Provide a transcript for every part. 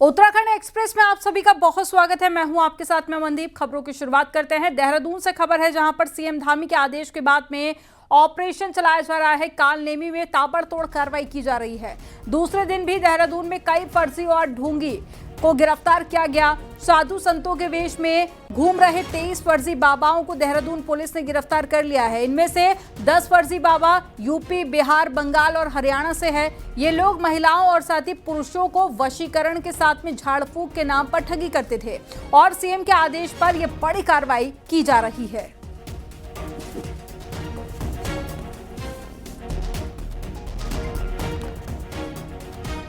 Uttarakhand express में आप सभी का बहुत स्वागत है। मैं हूं आपके साथ में मनदीप। खबरों की शुरुआत करते हैं देहरादून से। खबर है जहां पर सीएम धामी के आदेश के बाद में ऑपरेशन चलाया जा रहा है। कालनेमी में ताबड़तोड़ कार्रवाई की जा रही है। दूसरे दिन भी देहरादून में कई फर्जी और ढोंगी को गिरफ्तार किया गया। साधु संतों के वेश में घूम रहे 23 फर्जी बाबाओं को देहरादून पुलिस ने गिरफ्तार कर लिया है। इनमें से 10 फर्जी बाबा यूपी, बिहार, बंगाल और हरियाणा से है। ये लोग महिलाओं और साथ ही पुरुषों को वशीकरण के साथ में झाड़ फूंक के नाम पर ठगी करते थे और सीएम के आदेश पर यह बड़ी कार्रवाई की जा रही है।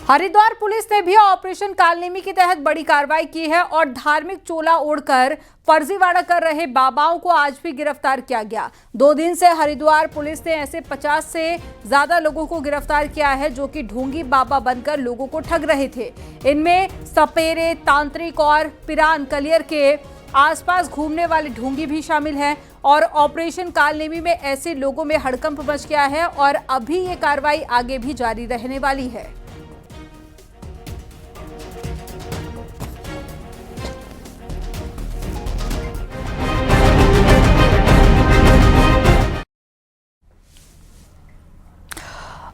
हरिद्वार पुलिस ने भी ऑपरेशन कालनेमी के तहत बड़ी कार्रवाई की है और धार्मिक चोला ओढ़कर फर्जीवाड़ा कर रहे बाबाओं को आज भी गिरफ्तार किया गया। 2 दिन से हरिद्वार पुलिस ने ऐसे 50 से ज्यादा लोगों को गिरफ्तार किया है जो कि ढोंगी बाबा बनकर लोगों को ठग रहे थे। इनमें सपेरे, तांत्रिक और पिरान कलियर के आसपास घूमने वाले ढोंगी भी शामिल हैं और ऑपरेशन कालनेमी में ऐसे लोगों में हड़कंप मच गया है और अभी ये कार्रवाई आगे भी जारी रहने वाली है।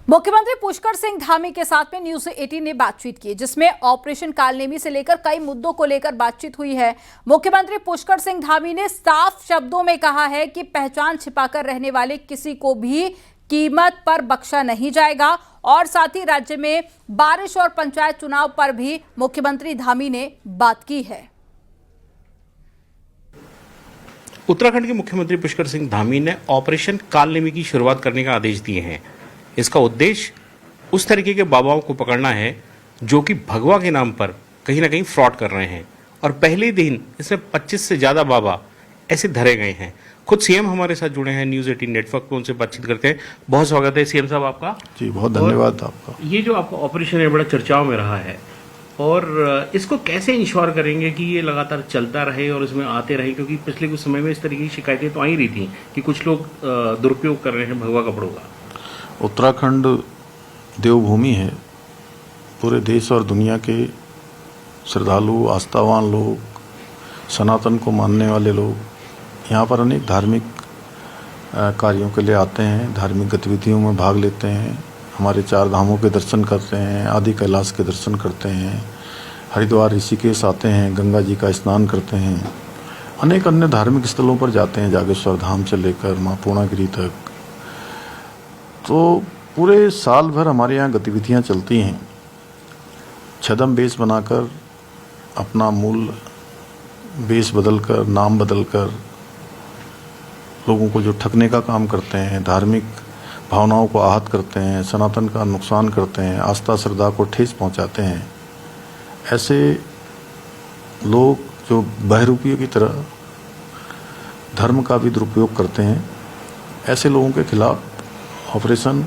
मुख्यमंत्री पुष्कर सिंह धामी के साथ में न्यूज 18 ने बातचीत की, जिसमें ऑपरेशन कालनेमी से लेकर कई मुद्दों को लेकर बातचीत हुई है। मुख्यमंत्री पुष्कर सिंह धामी ने साफ शब्दों में कहा है कि पहचान छिपाकर रहने वाले किसी को भी कीमत पर बख्शा नहीं जाएगा और साथ ही राज्य में बारिश और पंचायत चुनाव पर भी मुख्यमंत्री धामी ने बात की है। उत्तराखंड के मुख्यमंत्री पुष्कर सिंह धामी ने ऑपरेशन कालनेमी की शुरुआत करने का आदेश दिए हैं। इसका उद्देश्य उस तरीके के बाबाओं को पकड़ना है जो कि भगवा के नाम पर कहीं ना कहीं फ्रॉड कर रहे हैं और पहले दिन इसमें 25 से ज़्यादा बाबा ऐसे धरे गए हैं। खुद सीएम हमारे साथ जुड़े हैं न्यूज़ 18 नेटवर्क पे, उनसे बातचीत करते हैं। बहुत स्वागत है सीएम साहब आपका। जी बहुत धन्यवाद आपका। ये जो आपका ऑपरेशन है बड़ा चर्चाओं में रहा है और इसको कैसे इंश्योर करेंगे कि ये लगातार चलता रहे और इसमें आते रहे, क्योंकि पिछले कुछ समय में इस तरीके की शिकायतें तो आ ही रही थी कि कुछ लोग दुरुपयोग कर रहे हैं भगवा कपड़ों का। उत्तराखंड देवभूमि है। पूरे देश और दुनिया के श्रद्धालु, आस्थावान लोग, सनातन को मानने वाले लोग यहाँ पर अनेक धार्मिक कार्यों के लिए आते हैं, धार्मिक गतिविधियों में भाग लेते हैं, हमारे 4 धामों के दर्शन करते हैं, आदि कैलाश के दर्शन करते हैं, हरिद्वार ऋषिकेश आते हैं, गंगा जी का स्नान करते हैं, अनेक अन्य धार्मिक स्थलों पर जाते हैं, जागेश्वर धाम से लेकर माँ पूर्णागिरि तक। तो पूरे साल भर हमारे यहाँ गतिविधियाँ चलती हैं। छद्म वेश बनाकर, अपना मूल वेश बदलकर, नाम बदलकर लोगों को जो ठगने का काम करते हैं, धार्मिक भावनाओं को आहत करते हैं, सनातन का नुकसान करते हैं, आस्था श्रद्धा को ठेस पहुंचाते हैं, ऐसे लोग जो बहरूपियों की तरह धर्म का भी दुरुपयोग करते हैं, ऐसे लोगों के खिलाफ ऑपरेशन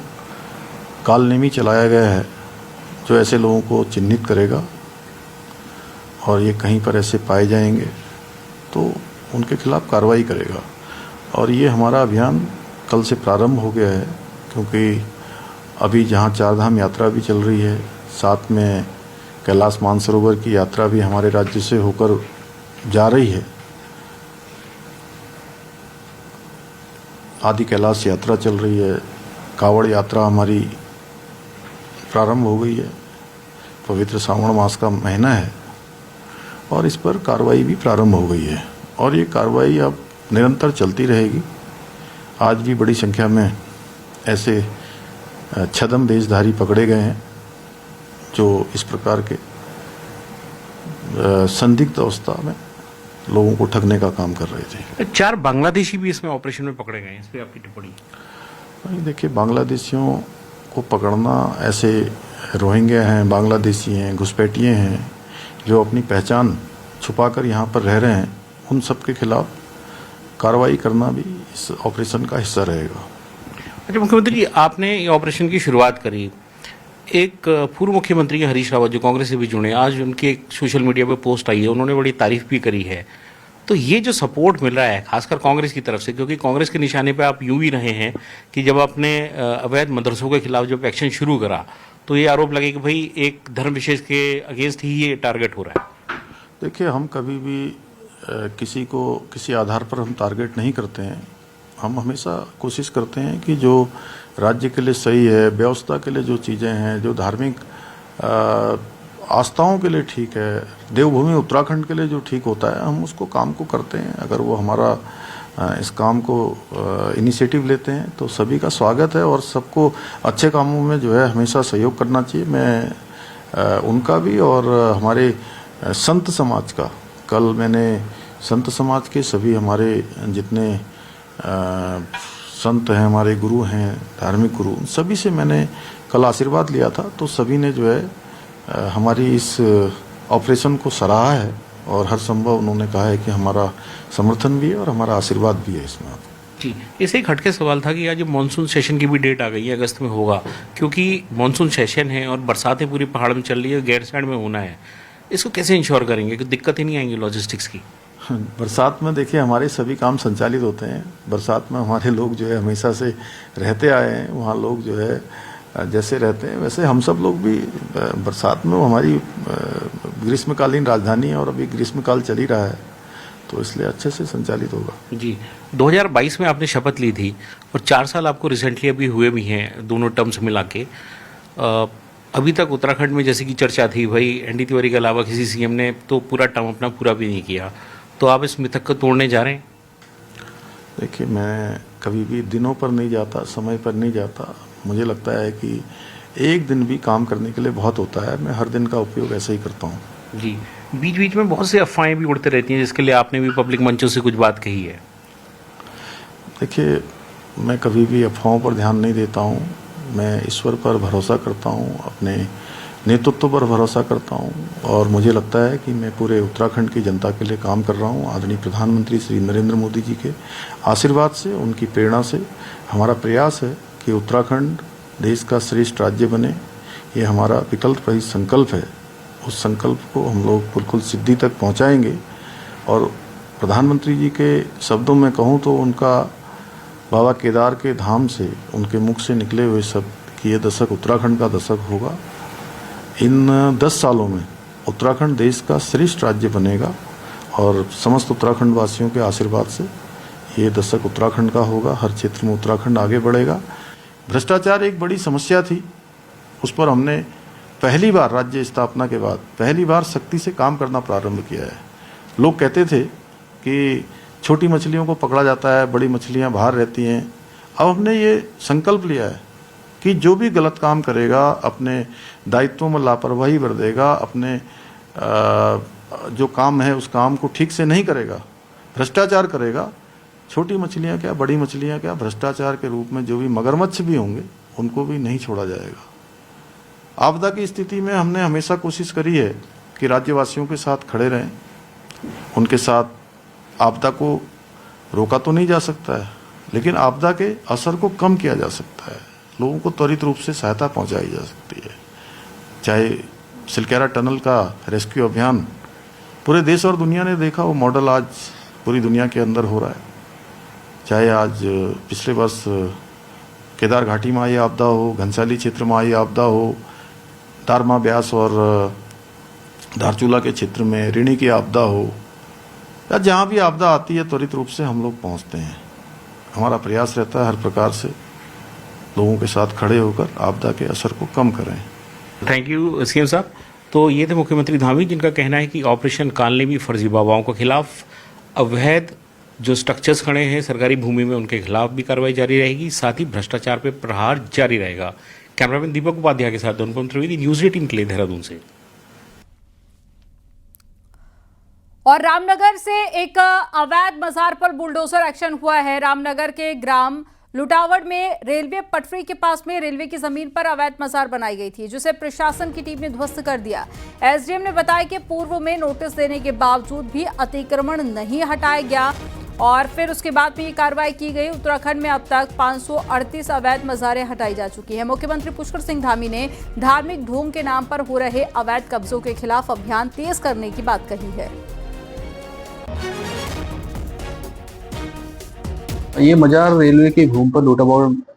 कालनेमी चलाया गया है जो ऐसे लोगों को चिन्हित करेगा और ये कहीं पर ऐसे पाए जाएंगे तो उनके खिलाफ कार्रवाई करेगा। और ये हमारा अभियान कल से प्रारंभ हो गया है, क्योंकि अभी जहाँ 4 धाम यात्रा भी चल रही है, साथ में कैलाश मानसरोवर की यात्रा भी हमारे राज्य से होकर जा रही है। आदि कैलाश यात्रा चल रही है, कावड़ यात्रा हमारी प्रारंभ हो गई है। पवित्र श्रावण मास का महीना है और इस पर कार्रवाई भी प्रारंभ हो गई है और ये कार्रवाई अब निरंतर चलती रहेगी। आज भी बड़ी संख्या में ऐसे छद्म वेशधारी पकड़े गए हैं जो इस प्रकार के संदिग्ध अवस्था में लोगों को ठगने का काम कर रहे थे। 4 बांग्लादेशी भी इसमें ऑपरेशन में पकड़े गए हैं, इस पर आपकी टिप्पणी? देखिए, बांग्लादेशियों को पकड़ना, ऐसे रोहिंग्या हैं, बांग्लादेशी हैं, घुसपैठिए हैं जो अपनी पहचान छुपाकर यहाँ पर रह रहे हैं, उन सब के खिलाफ कार्रवाई करना भी इस ऑपरेशन का हिस्सा रहेगा। अच्छा मुख्यमंत्री जी, आपने ये ऑपरेशन की शुरुआत करी। एक पूर्व मुख्यमंत्री हरीश रावत जो कांग्रेस से भी जुड़े, आज उनकी एक सोशल मीडिया पे पोस्ट आई है, उन्होंने बड़ी तारीफ भी करी है। तो ये जो सपोर्ट मिल रहा है खासकर कांग्रेस की तरफ से, क्योंकि कांग्रेस के निशाने पे आप यूं ही रहे हैं कि जब आपने अवैध मदरसों के खिलाफ जब एक्शन शुरू करा तो ये आरोप लगे कि भाई एक धर्म विशेष के अगेंस्ट ही ये टारगेट हो रहा है। देखिए, हम कभी भी किसी को किसी आधार पर हम टारगेट नहीं करते हैं। हम हमेशा कोशिश करते हैं कि जो राज्य के लिए सही है, व्यवस्था के लिए जो चीज़ें हैं, जो धार्मिक आस्थाओं के लिए ठीक है, देवभूमि उत्तराखंड के लिए जो ठीक होता है, हम उसको काम को करते हैं। अगर वो हमारा इस काम को इनिशिएटिव लेते हैं तो सभी का स्वागत है और सबको अच्छे कामों में जो है हमेशा सहयोग करना चाहिए। मैं उनका भी और हमारे संत समाज का, कल मैंने संत समाज के सभी हमारे जितने संत हैं, हमारे गुरु हैं, धार्मिक गुरु, उन सभी से मैंने कल आशीर्वाद लिया था। तो सभी ने जो है हमारी इस ऑपरेशन को सराहा है और हर संभव उन्होंने कहा है कि हमारा समर्थन भी है और हमारा आशीर्वाद भी है इसमें। जी, इसे एक हटके सवाल था कि आज मानसून सेशन की भी डेट आ गई है, अगस्त में होगा, क्योंकि मानसून सेशन है और बरसातें पूरी पहाड़ में चल रही है, गैरसैंण में होना है। इसको कैसे इंश्योर करेंगे कि दिक्कत ही नहीं आएंगी लॉजिस्टिक्स की? बरसात में देखिए हमारे सभी काम संचालित होते हैं। बरसात में हमारे लोग जो है हमेशा से रहते आए हैं, वहाँ लोग जो है जैसे रहते हैं वैसे हम सब लोग भी बरसात में, वो हमारी ग्रीष्मकालीन राजधानी है और अभी ग्रीष्मकाल चल ही रहा है, तो इसलिए अच्छे से संचालित होगा। जी, 2022 में आपने शपथ ली थी और 4 साल आपको रिसेंटली अभी हुए भी हैं, दोनों टर्म्स मिला के। अभी तक उत्तराखंड में जैसे कि चर्चा थी, भाई एनडी तिवारी के अलावा किसी सीएम ने तो पूरा टर्म अपना पूरा भी नहीं किया, तो आप इस मिथक को तोड़ने जा रहे हैं? देखिए, मैं कभी भी दिनों पर नहीं जाता, समय पर नहीं जाता। मुझे लगता है कि एक दिन भी काम करने के लिए बहुत होता है। मैं हर दिन का उपयोग ऐसे ही करता हूँ। जी, बीच बीच में बहुत सी अफवाहें भी उड़ते रहती हैं, जिसके लिए आपने भी पब्लिक मंचों से कुछ बात कही है। देखिए, मैं कभी भी अफवाहों पर ध्यान नहीं देता हूँ। मैं ईश्वर पर भरोसा करता हूँ, अपने नेतृत्व पर भरोसा करता हूँ और मुझे लगता है कि मैं पूरे उत्तराखंड की जनता के लिए काम कर रहा हूँ। आदरणीय प्रधानमंत्री श्री नरेंद्र मोदी जी के आशीर्वाद से, उनकी प्रेरणा से हमारा प्रयास है कि उत्तराखंड देश का श्रेष्ठ राज्य बने। ये हमारा विकल्प रहित संकल्प है। उस संकल्प को हम लोग बिल्कुल सिद्धि तक पहुँचाएंगे। और प्रधानमंत्री जी के शब्दों में कहूँ तो उनका बाबा केदार के धाम से, उनके मुख से निकले हुए शब्द कि ये दशक उत्तराखंड का दशक होगा। इन 10 सालों में उत्तराखंड देश का श्रेष्ठ राज्य बनेगा और समस्त उत्तराखंड वासियों के आशीर्वाद से ये दशक उत्तराखंड का होगा। हर क्षेत्र में उत्तराखंड आगे बढ़ेगा। भ्रष्टाचार एक बड़ी समस्या थी, उस पर हमने पहली बार राज्य स्थापना के बाद पहली बार सख्ती से काम करना प्रारंभ किया है। लोग कहते थे कि छोटी मछलियों को पकड़ा जाता है, बड़ी मछलियां बाहर रहती हैं। अब हमने ये संकल्प लिया है कि जो भी गलत काम करेगा, अपने दायित्वों में लापरवाही बरतेगा, अपने जो काम है उस काम को ठीक से नहीं करेगा, भ्रष्टाचार करेगा, छोटी मछलियां क्या, बड़ी मछलियां क्या, भ्रष्टाचार के रूप में जो भी मगरमच्छ भी होंगे उनको भी नहीं छोड़ा जाएगा। आपदा की स्थिति में हमने हमेशा कोशिश करी है कि राज्यवासियों के साथ खड़े रहें। उनके साथ आपदा को रोका तो नहीं जा सकता है, लेकिन आपदा के असर को कम किया जा सकता है। लोगों को त्वरित रूप से सहायता पहुंचाई जा सकती है। चाहे सिलकेरा टनल का रेस्क्यू अभियान पूरे देश और दुनिया ने देखा, वो मॉडल आज पूरी दुनिया के अंदर हो रहा है। चाहे आज पिछले वर्ष केदार घाटी में आई आपदा हो, घनसाली क्षेत्र में आई आपदा हो, दारमा ब्यास और धारचूला के क्षेत्र में ऋणी की आपदा हो, या जहाँ भी आपदा आती है त्वरित रूप से हम लोग पहुँचते हैं। हमारा प्रयास रहता है हर प्रकार से लोगों के साथ खड़े होकर आपदा के असर को कम करें। थैंक यू सीएम साहब। तो ये थे मुख्यमंत्री धामी, जिनका कहना है कि ऑपरेशन कालनेमी फर्जी बाबाओं के खिलाफ अवैध जो स्ट्रक्चर्स खड़े हैं सरकारी भूमि में, उनके खिलाफ भी कार्रवाई जारी रहेगी, साथ ही भ्रष्टाचार पर प्रहार जारी रहेगा। कैमरामैन दीपक उपाध्याय के साथ अनुपम त्रिवेदी, न्यूज़ 18 के लिए देहरादून से। और रामनगर से एक अवैध मजार पर बुलडोजर एक्शन हुआ है। रामनगर के ग्राम लुटावड़ में रेलवे पटरी के पास में रेलवे की जमीन पर अवैध मजार बनाई गई थी, जिसे प्रशासन की टीम ने ध्वस्त कर दिया। एसडीएम ने बताया कि पूर्व में नोटिस देने के बावजूद भी अतिक्रमण नहीं हटाया गया और फिर उसके बाद में ये कार्रवाई की गई। उत्तराखंड में अब तक 538 अवैध मजारें हटाई जा चुकी हैं। मुख्यमंत्री पुष्कर सिंह धामी ने धार्मिक ढोंग के नाम पर हो रहे अवैध कब्जों के खिलाफ अभियान तेज करने की बात कही है। ये मजार रेलवे की भूमि पर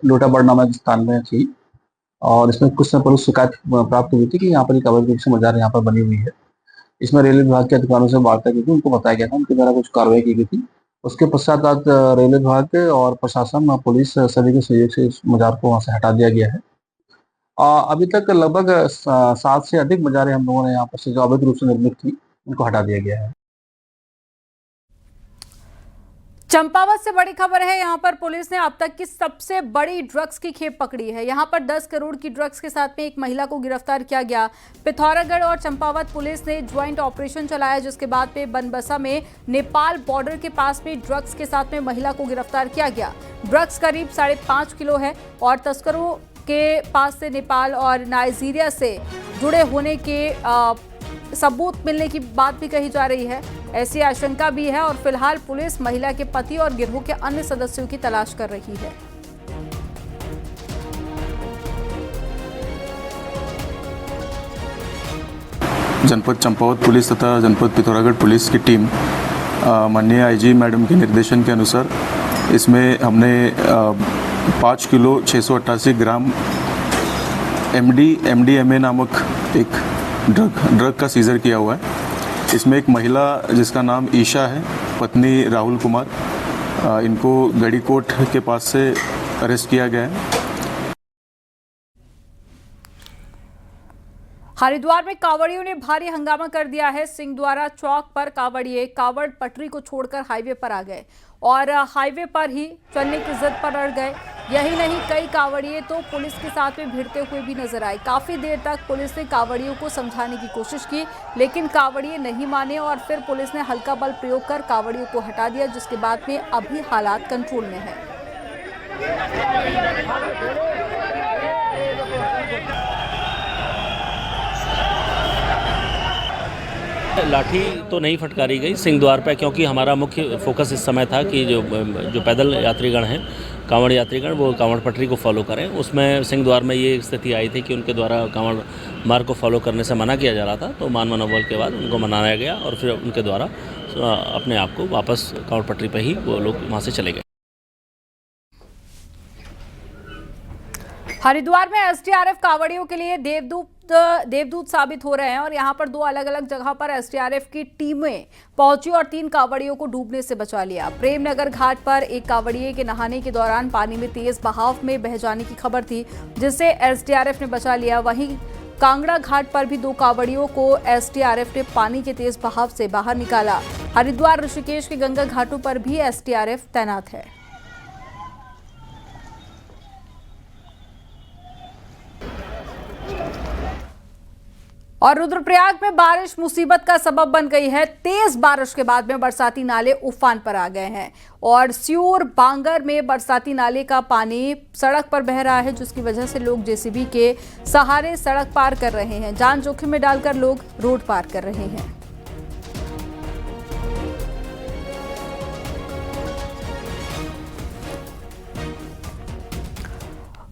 लोटाबाड़ नामक स्थान में थी। और इसमें कुछ समय पुलिस शिकायत प्राप्त हुई थी कि यहाँ पर एक अवैध रूप से मजार यहाँ पर बनी हुई है। इसमें रेलवे विभाग के अधिकारियों से वार्ता की थी, उनको बताया गया था, उनके द्वारा कुछ कार्रवाई की गई थी। उसके पश्चात रेलवे विभाग और प्रशासन पुलिस सभी के सहयोग से इस मजार को वहाँ से हटा दिया गया है। अभी तक लगभग 7 से अधिक मजारें हम लोगों ने यहाँ पर से जो अवैध रूप से निर्मित थी उनको हटा दिया गया है। चंपावत से बड़ी खबर है। यहां पर पुलिस ने अब तक की सबसे बड़ी ड्रग्स की खेप पकड़ी है। यहां पर 10 करोड़ की ड्रग्स के साथ में एक महिला को गिरफ्तार किया गया। पिथौरागढ़ और चंपावत पुलिस ने ज्वाइंट ऑपरेशन चलाया, जिसके बाद में बनबसा में नेपाल बॉर्डर के पास में ड्रग्स के साथ में महिला को गिरफ्तार किया गया। ड्रग्स करीब 5.5 किलो है और तस्करों के पास से नेपाल और नाइजीरिया से जुड़े होने के सबूत मिलने की बात भी कही जा रही है। ऐसी आशंका भी है और फिलहाल पुलिस महिला के पति और गिरोह के अन्य सदस्यों की तलाश कर रही है। जनपद चंपावत पुलिस तथा जनपद पिथौरागढ़ पुलिस की टीम माननीय आईजी मैडम के निर्देशन के अनुसार इसमें हमने 5 किलो 688 ग्राम MDMA नामक एक ड्रग का सीजर किया हुआ है। इसमें एक महिला जिसका नाम ईशा है, पत्नी राहुल कुमार, इनको गढ़ीकोट के पास से अरेस्ट किया गया है। हरिद्वार में कांवड़ियों ने भारी हंगामा कर दिया है। सिंहद्वारा चौक पर कांवड़िए कांवड़ पटरी को छोड़कर हाईवे पर आ गए और हाईवे पर ही चलने की जिद पर अड़ गए। यही नहीं, कई कांवड़िए तो पुलिस के साथ में भिड़ते हुए भी नजर आए। काफी देर तक पुलिस ने कांवड़ियों को समझाने की कोशिश की, लेकिन कांवड़िए नहीं माने और फिर पुलिस ने हल्का बल प्रयोग कर कांवड़ियों को हटा दिया, जिसके बाद में अभी हालात कंट्रोल में है। लाठी तो नहीं फटकारी गई सिंहद्वार पर, क्योंकि हमारा मुख्य फोकस इस समय था कि जो पैदल यात्रीगण हैं, कांवड़ यात्रीगण, वो कांवड़ पटरी को फॉलो करें। उसमें सिंहद्वार में ये स्थिति आई थी कि उनके द्वारा कांवड़ मार्ग को फॉलो करने से मना किया जा रहा था, तो मान मनोबल के बाद उनको मनाया गया और फिर उनके द्वारा अपने आप को वापस कांवड़ पटरी पर ही वो लोग वहाँ से चले गए। हरिद्वार में एसडीआरएफ कांवड़ियों के लिए देवदूत साबित हो रहे हैं और यहां पर 2 अलग अलग जगह पर एसडीआरएफ की टीमें पहुंची और 3 कांवड़ियों को डूबने से बचा लिया। प्रेमनगर घाट पर एक कांवड़िए के नहाने के दौरान पानी में तेज बहाव में बह जाने की खबर थी, जिससे एसडीआरएफ ने बचा लिया। वहीं कांगड़ा घाट पर भी 2 कांवड़ियों को एसडीआरएफ ने पानी के तेज बहाव से बाहर निकाला। हरिद्वार ऋषिकेश के गंगा घाटों पर भी एसडीआरएफ तैनात है। और रुद्रप्रयाग में बारिश मुसीबत का सबब बन गई है। तेज बारिश के बाद में बरसाती नाले उफान पर आ गए हैं और स्यूर बांगर में बरसाती नाले का पानी सड़क पर बह रहा है, जिसकी वजह से लोग जेसीबी के सहारे सड़क पार कर रहे हैं। जान जोखिम में डालकर लोग रोड पार कर रहे हैं।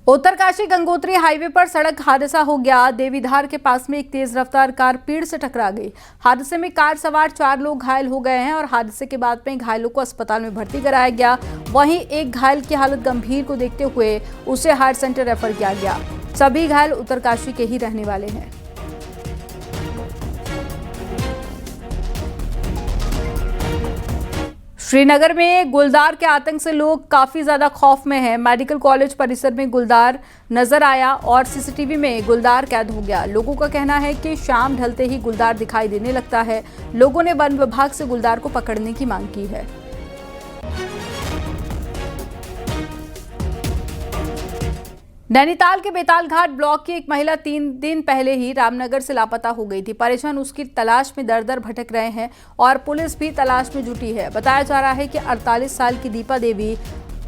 उत्तरकाशी गंगोत्री हाईवे पर सड़क हादसा हो गया। देवीधार के पास में एक तेज रफ्तार कार पेड़ से टकरा गई। हादसे में कार सवार 4 लोग घायल हो गए हैं और हादसे के बाद में घायलों को अस्पताल में भर्ती कराया गया। वहीं एक घायल की हालत गंभीर को देखते हुए उसे हार्ट सेंटर रेफर किया गया। सभी घायल उत्तरकाशी के ही रहने वाले हैं। श्रीनगर में गुलदार के आतंक से लोग काफी ज्यादा खौफ में हैं। मेडिकल कॉलेज परिसर में गुलदार नजर आया और सीसीटीवी में गुलदार कैद हो गया। लोगों का कहना है कि शाम ढलते ही गुलदार दिखाई देने लगता है। लोगों ने वन विभाग से गुलदार को पकड़ने की मांग की है। नैनीताल के बेताल घाट ब्लॉक की एक महिला 3 दिन पहले ही रामनगर से लापता हो गई थी। परिजन उसकी तलाश में दर-दर भटक रहे हैं और पुलिस भी तलाश में जुटी है। बताया जा रहा है कि 48 साल की दीपा देवी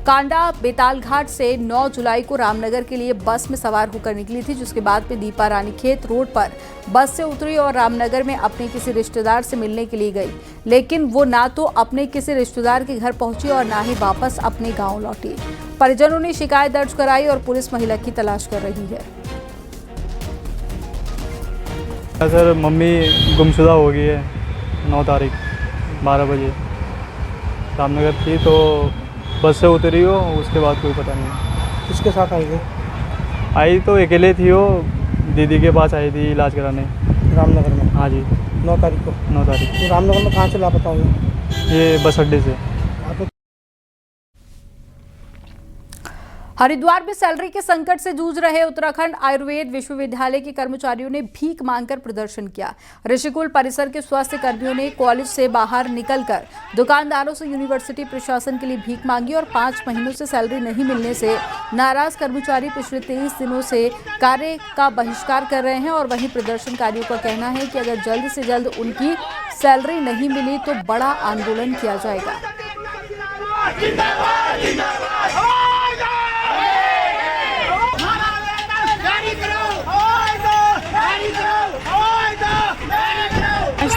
कांडा बेताल घाट से 9 जुलाई को रामनगर के लिए बस में सवार होकर निकली थी, जिसके बाद में दीपा रानीखेत रोड पर बस से उतरी और रामनगर में अपने किसी रिश्तेदार से मिलने के लिए गई, लेकिन वो ना तो अपने किसी रिश्तेदार के घर पहुंची और ना ही वापस अपने गांव लौटी। परिजनों ने शिकायत दर्ज कराई और पुलिस महिला की तलाश कर रही है। सर, मम्मी गुमशुदा हो गई है 9 तारीख 12 बजे रामनगर थी, तो बस से उतरी हो, उसके बाद कोई पता नहीं। किसके साथ आई है? आई तो अकेले थी, वो दीदी के पास आई थी इलाज कराने। रामनगर में? हाँ जी। 9 तारीख को? 9 तारीख। तो रामनगर में कहाँ से लापता हुए? ये बस अड्डे से। हरिद्वार में सैलरी के संकट से जूझ रहे उत्तराखंड आयुर्वेद विश्वविद्यालय के कर्मचारियों ने भीख मांगकर प्रदर्शन किया। ऋषिकुल परिसर के स्वास्थ्य कर्मियों ने कॉलेज से बाहर निकलकर दुकानदारों से यूनिवर्सिटी प्रशासन के लिए भीख मांगी और 5 महीनों से सैलरी नहीं मिलने से नाराज कर्मचारी पिछले 23 दिनों से कार्य का बहिष्कार कर रहे हैं। और वहीं प्रदर्शनकारियों का कहना है कि अगर जल्द से जल्द उनकी सैलरी नहीं मिली तो बड़ा आंदोलन किया जाएगा।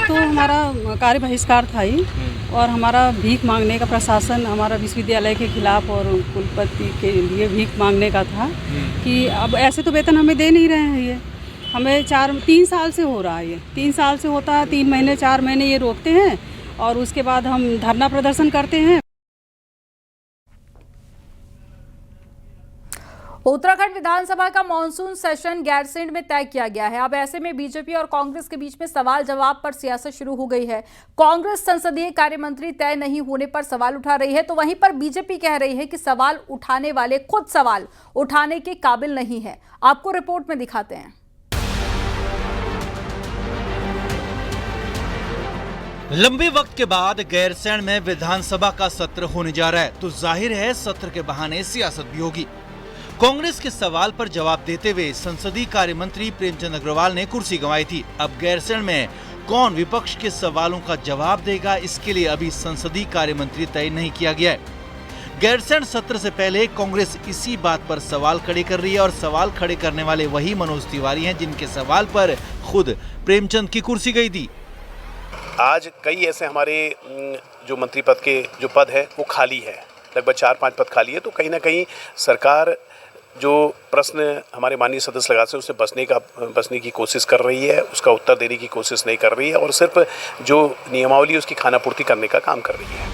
तो हमारा कार्य बहिष्कार था ही, और हमारा भीख मांगने का प्रशासन हमारा विश्वविद्यालय के खिलाफ और कुलपति के लिए भीख मांगने का था कि अब ऐसे तो वेतन हमें दे नहीं रहे हैं। ये हमें 3 साल से हो रहा है, ये 3 साल से होता है। 3 महीने 4 महीने ये रोकते हैं और उसके बाद हम धरना प्रदर्शन करते हैं। उत्तराखंड विधानसभा का मॉनसून सेशन गैरसैंण में तय किया गया है। अब ऐसे में बीजेपी और कांग्रेस के बीच में सवाल जवाब पर सियासत शुरू हो गई है। कांग्रेस संसदीय कार्य मंत्री तय नहीं होने पर सवाल उठा रही है, तो वहीं पर बीजेपी कह रही है कि सवाल उठाने वाले खुद सवाल उठाने के काबिल नहीं है। आपको रिपोर्ट में दिखाते हैं। लंबे वक्त के बाद गैरसैंण में विधानसभा का सत्र होने जा रहा है, तो जाहिर है सत्र के बहाने सियासत भी होगी। कांग्रेस के सवाल पर जवाब देते हुए संसदीय कार्य मंत्री प्रेमचंद अग्रवाल ने कुर्सी गंवाई थी। अब गैरसैंण में कौन विपक्ष के सवालों का जवाब देगा, इसके लिए अभी संसदीय कार्य मंत्री तय नहीं किया गया है। गैरसैंण सत्र से पहले कांग्रेस इसी बात पर सवाल खड़े कर रही है, और सवाल खड़े करने वाले वही मनोज तिवारी हैं जिनके सवाल पर खुद प्रेमचंद की कुर्सी गई थी। आज कई ऐसे हमारे जो मंत्री पद के जो पद है वो खाली है, लगभग 4-5 पद खाली है। तो कहीं ना कहीं सरकार जो प्रश्न हमारे माननीय सदस्य लगाते हैं उससे बचने की कोशिश कर रही है, उसका उत्तर देने की कोशिश नहीं कर रही है, और सिर्फ जो नियमावली उसकी खानापूर्ति करने का काम कर रही है।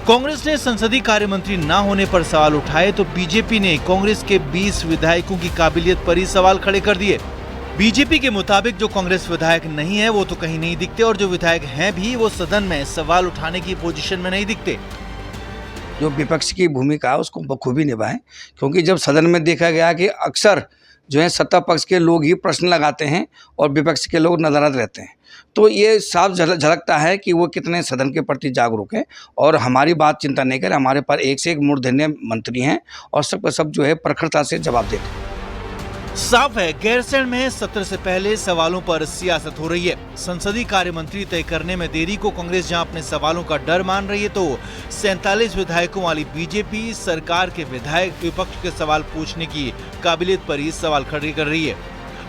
कांग्रेस ने संसदीय कार्य मंत्री न होने पर सवाल उठाए, तो बीजेपी ने कांग्रेस के 20 विधायकों की काबिलियत पर ही सवाल खड़े कर दिए। बीजेपी के मुताबिक जो कांग्रेस विधायक नहीं है वो तो कहीं नहीं दिखते, और जो विधायक हैं भी वो सदन में सवाल उठाने की पोजीशन में नहीं दिखते। जो विपक्ष की भूमिका है उसको बखूबी निभाएं, क्योंकि जब सदन में देखा गया कि अक्सर जो है सत्ता पक्ष के लोग ही प्रश्न लगाते हैं और विपक्ष के लोग नदारद रहते हैं, तो ये साफ झलकता है कि वो कितने सदन के प्रति जागरूक है और हमारी बात चिंता नहीं करें। हमारे पास एक से एक मूर्धन्य मंत्री हैं और सबका सब जो है प्रखरता से जवाब देते हैं। साफ है गैरसैंण में सत्र से पहले सवालों पर सियासत हो रही है। संसदीय कार्य मंत्री तय करने में देरी को कांग्रेस जहां अपने सवालों का डर मान रही है, तो 47 विधायकों वाली बीजेपी सरकार के विधायक विपक्ष के सवाल पूछने की काबिलियत पर ही सवाल खड़े कर रही है।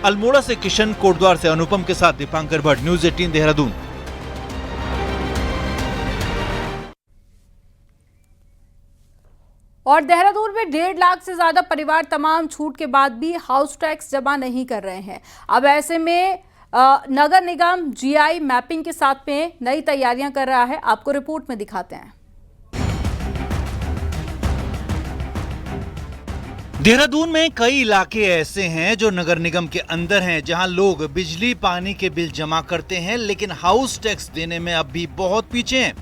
अल्मोड़ा से किशन, कोटद्वार से अनुपम के साथ दीपांकर भट्ट, न्यूज़ 18 देहरादून। और देहरादून में 1.5 लाख से ज्यादा परिवार तमाम छूट के बाद भी हाउस टैक्स जमा नहीं कर रहे हैं। अब ऐसे में नगर निगम जीआई मैपिंग के साथ में नई तैयारियां कर रहा है। आपको रिपोर्ट में दिखाते हैं। देहरादून में कई इलाके ऐसे हैं जो नगर निगम के अंदर हैं, जहां लोग बिजली पानी के बिल जमा करते हैं, लेकिन हाउस टैक्स देने में अब भी बहुत पीछे हैं।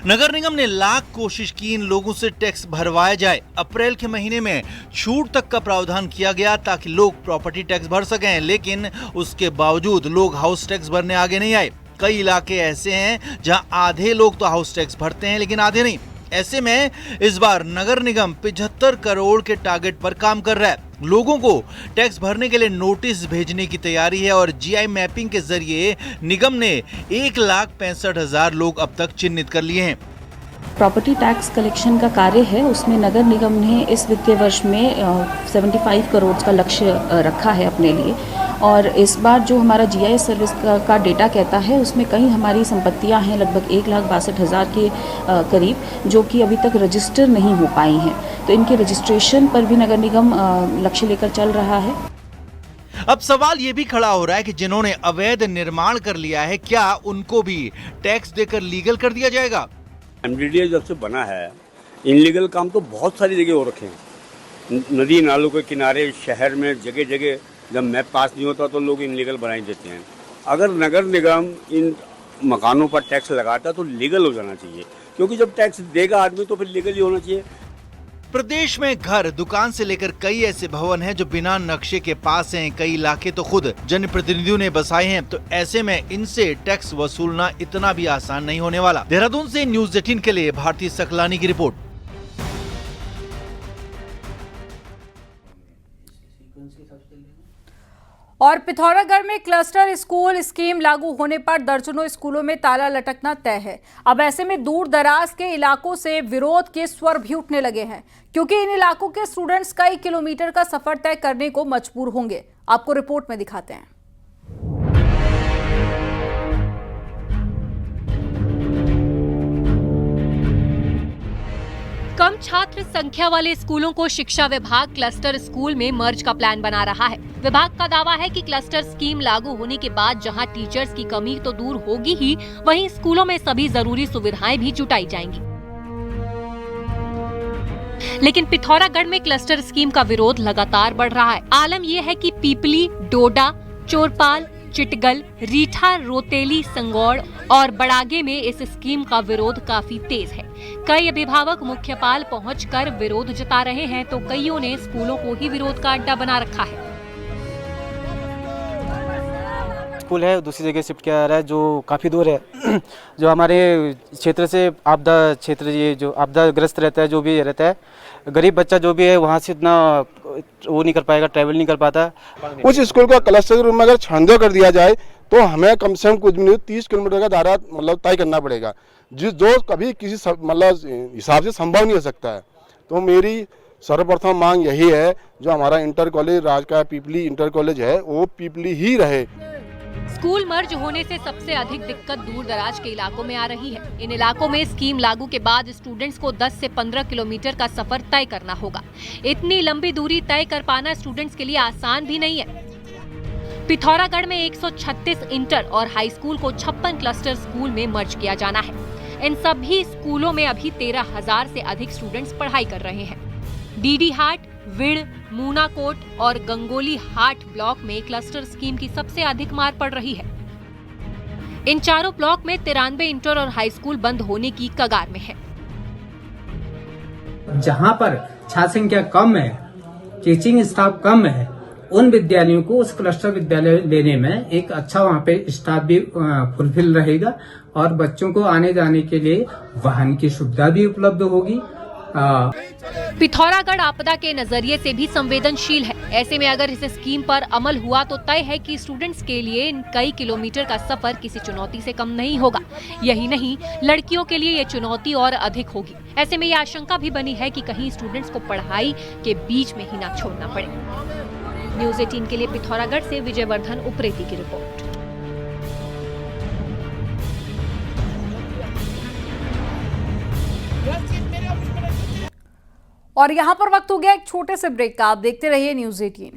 नगर निगम ने लाख कोशिश की इन लोगों से टैक्स भरवाया जाए। अप्रैल के महीने में छूट तक का प्रावधान किया गया ताकि लोग प्रॉपर्टी टैक्स भर सकें, लेकिन उसके बावजूद लोग हाउस टैक्स भरने आगे नहीं आए। कई इलाके ऐसे हैं जहां आधे लोग तो हाउस टैक्स भरते हैं लेकिन आधे नहीं। ऐसे में इस बार नगर निगम 75 करोड़ के टारगेट पर काम कर रहा है। लोगों को टैक्स भरने के लिए नोटिस भेजने की तैयारी है और जीआई मैपिंग के जरिए निगम ने 1,65,000 लोग अब तक चिन्हित कर लिए हैं। प्रॉपर्टी टैक्स कलेक्शन का कार्य है, उसमें नगर निगम ने इस वित्तीय वर्ष में 75 करोड़ का लक्ष्य रखा है अपने लिए। और इस बार जो हमारा जीआईएस सर्विस का डेटा कहता है उसमें कई हमारी संपत्तियां हैं लगभग 1,62,000 के करीब, जो कि अभी तक रजिस्टर नहीं हो पाई हैं। तो इनके रजिस्ट्रेशन पर भी नगर निगम लक्ष्य लेकर चल रहा है। अब सवाल ये भी खड़ा हो रहा है कि जिन्होंने अवैध निर्माण कर लिया है, क्या उनको भी टैक्स देकर लीगल कर दिया जाएगा? एमडीडीए जब से बना है, इनलीगल काम तो बहुत सारी जगह हो रखे हैं, नदी नालों के किनारे शहर में जगह जगह जब मैप पास नहीं होता तो लोग इनलीगल बना ही देते हैं। अगर नगर निगम इन मकानों पर टैक्स लगाता तो लीगल हो जाना चाहिए, क्योंकि जब टैक्स देगा आदमी तो फिर लीगल ही होना चाहिए। प्रदेश में घर, दुकान से लेकर कई ऐसे भवन हैं जो बिना नक्शे के पास हैं। कई इलाके तो खुद जनप्रतिनिधियों ने बसाए हैं, तो ऐसे में इनसे टैक्स वसूलना इतना भी आसान नहीं होने वाला। देहरादून से न्यूज़ 18 के लिए भारती सकलानी की रिपोर्ट। और पिथौरागढ़ में क्लस्टर स्कूल स्कीम लागू होने पर दर्जनों स्कूलों में ताला लटकना तय है। अब ऐसे में दूर दराज के इलाकों से विरोध के स्वर भी उठने लगे हैं, क्योंकि इन इलाकों के स्टूडेंट्स कई किलोमीटर का सफर तय करने को मजबूर होंगे। आपको रिपोर्ट में दिखाते हैं। कम छात्र संख्या वाले स्कूलों को शिक्षा विभाग क्लस्टर स्कूल में मर्ज का प्लान बना रहा है। विभाग का दावा है कि क्लस्टर स्कीम लागू होने के बाद जहां टीचर्स की कमी तो दूर होगी ही, वहीं स्कूलों में सभी जरूरी सुविधाएं भी जुटाई जाएंगी। लेकिन पिथौरागढ़ में क्लस्टर स्कीम का विरोध लगातार बढ़ रहा है। आलम यह है कि पीपली, डोडा, चोरपाल, चिटगल, रीठा, रोतेली, संगौड़ और बड़ागे में इस स्कीम का विरोध काफी तेज है। कई अभिभावक मुख्यपाल पहुंचकर विरोध जता रहे हैं, तो कईयों ने स्कूलों को ही विरोध का अड्डा बना रखा है। स्कूल है दूसरी जगह शिफ्ट किया जा रहा है, जो काफ़ी दूर है। जो हमारे क्षेत्र से आपदा क्षेत्र, ये जो आपदाग्रस्त रहता है, जो भी रहता है, गरीब बच्चा जो भी है वहाँ से इतना वो नहीं कर पाएगा, ट्रैवल नहीं कर पाता। उस स्कूल का क्लस्टर के रूप में अगर छानदे कर दिया जाए तो हमें कम से कम कुछ भी नहीं 30 किलोमीटर का दायरा मतलब तय करना पड़ेगा, जो कभी किसी मतलब हिसाब से संभव नहीं हो सकता है। तो मेरी सर्वप्रथम मांग यही है, जो हमारा इंटर कॉलेज राज का पीपली इंटर कॉलेज है वो पीपली ही रहे। स्कूल मर्ज होने से सबसे अधिक दिक्कत दूर दराज के इलाकों में आ रही है। इन इलाकों में स्कीम लागू के बाद स्टूडेंट्स को 10 से 15 किलोमीटर का सफर तय करना होगा। इतनी लंबी दूरी तय कर पाना स्टूडेंट्स के लिए आसान भी नहीं है। पिथौरागढ़ में 136 इंटर और हाई स्कूल को 56 क्लस्टर स्कूल में मर्ज किया जाना है। इन सभी स्कूलों में अभी 13,000 से अधिक स्टूडेंट्स पढ़ाई कर रहे हैं। डीडी हाट, विड़, मूनाकोट और गंगोली हाट ब्लॉक में क्लस्टर स्कीम की सबसे अधिक मार पड़ रही है। इन चारों ब्लॉक में 93 इंटर और हाई स्कूल बंद होने की कगार में है। जहां पर छात्र संख्या कम है, टीचिंग स्टाफ कम है, उन विद्यालयों को उस क्लस्टर विद्यालय लेने में एक अच्छा वहां पे स्टाफ भी फुलफिल रहेगा और बच्चों को आने जाने के लिए वाहन की सुविधा भी उपलब्ध होगी। पिथौरागढ़ आपदा के नजरिए से भी संवेदनशील है। ऐसे में अगर इस स्कीम पर अमल हुआ तो तय है कि स्टूडेंट्स के लिए कई किलोमीटर का सफर किसी चुनौती से कम नहीं होगा। यही नहीं, लड़कियों के लिए ये चुनौती और अधिक होगी। ऐसे में ये आशंका भी बनी है कि कहीं स्टूडेंट्स को पढ़ाई के बीच में ही ना छोड़ना पड़े। न्यूज़ 18 के लिए पिथौरागढ़ से विजयवर्धन उप्रेती की रिपोर्ट। और यहाँ पर वक्त हो गया एक छोटे से ब्रेक का। आप देखते रहिए न्यूज़ 18।